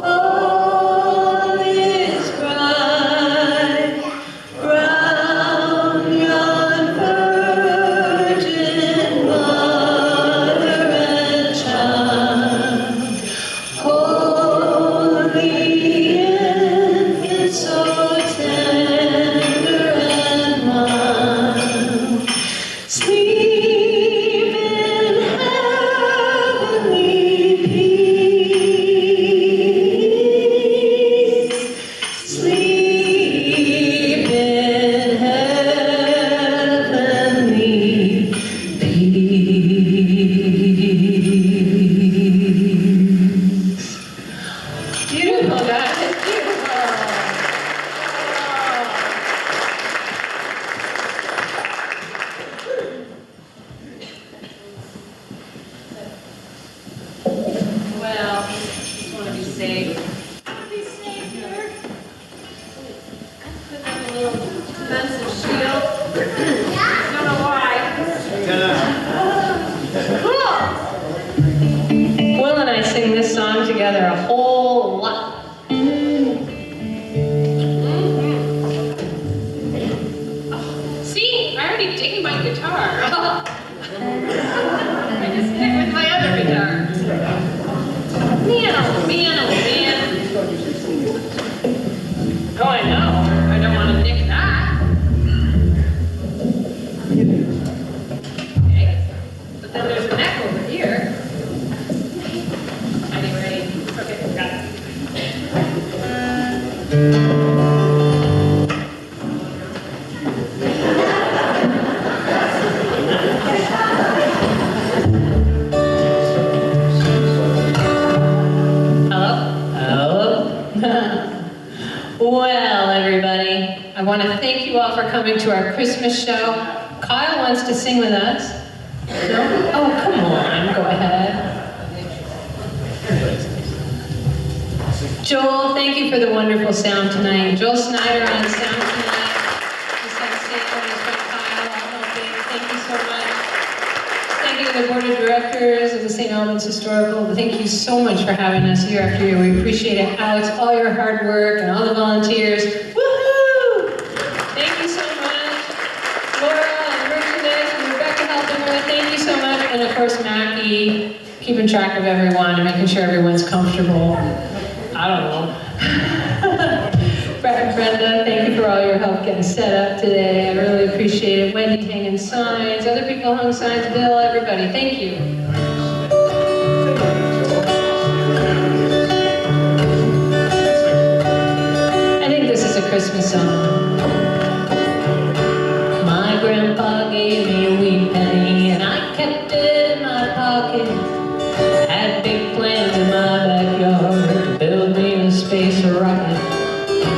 all is bright, round yon virgin mother and child. Holy infant, so tender and mild, sleep in heavenly peace, sleep in heavenly peace. Beautiful, guys. Beautiful. Well, just want to be safe. Be safe here. Put up a little defensive shield. Don't know why. Cool. Will and I sing this song together a whole lot. See, I already dinged my guitar. I just hit with my other guitar. Man, oh man, oh man. Oh, I know. I don't want to nick that. Okay. But then there's a neck over here. Anyway, okay, got it. Well, everybody, I want to thank you all for coming to our Christmas show. Kyle wants to sing with us. No? Oh, come on, go ahead. Joel, thank you for the wonderful sound tonight. Joel Snyder on sound tonight. His son Sam and his friend Kyle all helping. Thank you so much. Thank you to the board of directors of the St. Albans Historical. Thank you so much for having us year after year. We appreciate it. Alex, all your hard work and all the volunteers. Woohoo! Thank you so much. Laura and merchandise and Rebecca helping with. Thank you so much. And of course, Mackie, keeping track of everyone and making sure everyone's comfortable. I don't know. Brett and Brenda, thank you for all your help getting set up today. I really appreciate it. Wendy hanging signs, other people hung signs, Bill, everybody, thank you. I think this is a Christmas song. My grandpa gave me a wee penny and I kept it in my pocket. Had big plans in my backyard to build me a space rocket.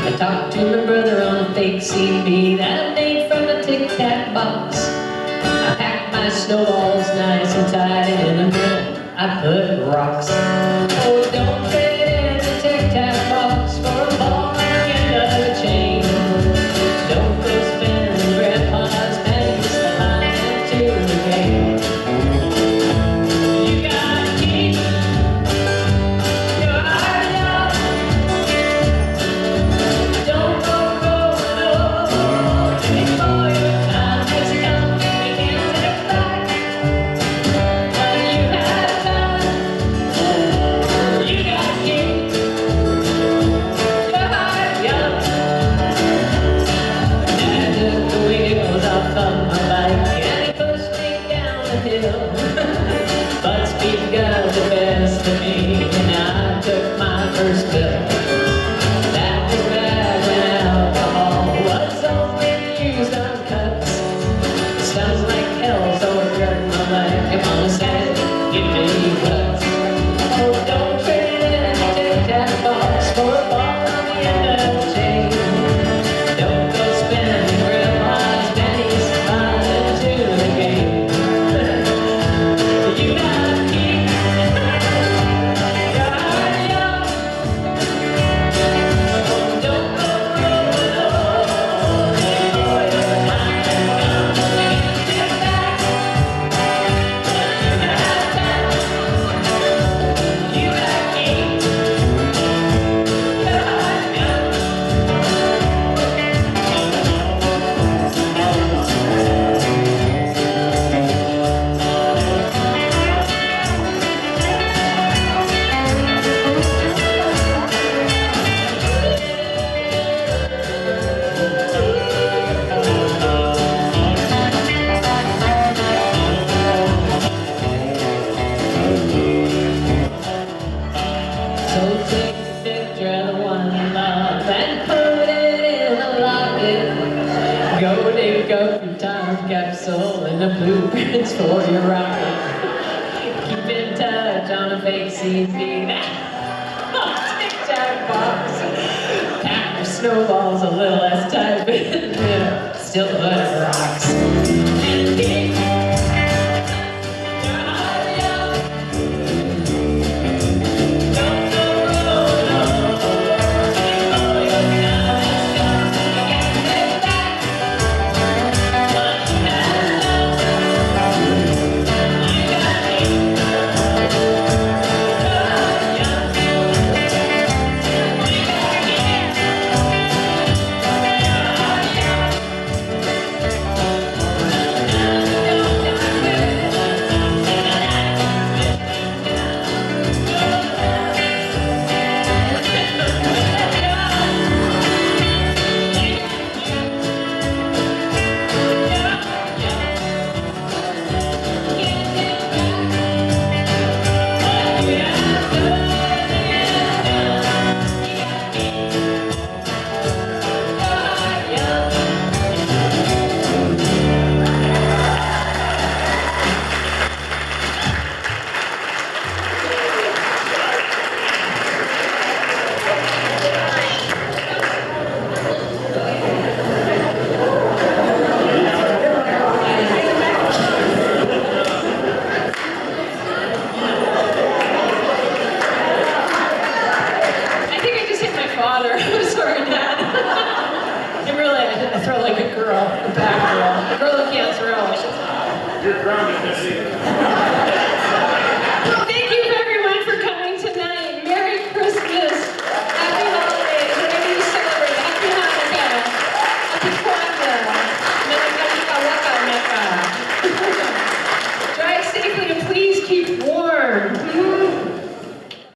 I talked to my brother on a fake CB that I made from a Tic Tac box. I packed my snowballs nice and tight, and in the middle I put rocks. Oh, don't trade in the Tic Tac box for a ball and the end of a chain. Don't go spending grandpa's pennies behind into the game. You gotta keep your heart young. Don't go growing old before your time has come. You can't take back what you have done. You gotta keep your heart young. Dad took the wheels off of my bike and he pushed me down the hill. But speed got the best of me and I took my first pill. That was back when alcohol was only used on cuts. It smells like hell, so it hurt my life. Your mama said, give me cuts. Oh, don't trade in a Tic Tac box for a ball on the end of the chain. Don't go spending grandma's pennies on into the game. You gotta keep your heart young. Don't go growing old before your time has come. You can't take back what you have done. You gotta keep your heart young. So take a picture of the one you love and put it in a locket. Go dig up your time capsule and the blueprints for your rocket. Keep in touch on a fake CD. Tic Tac box. Pack your snowballs a little less tight, but still a bunch of rocks. And keep your heart young. Don't go growing old before your time has come. You can't take back what you have done. You gotta keep your heart young. You gotta keep your heart young. your drum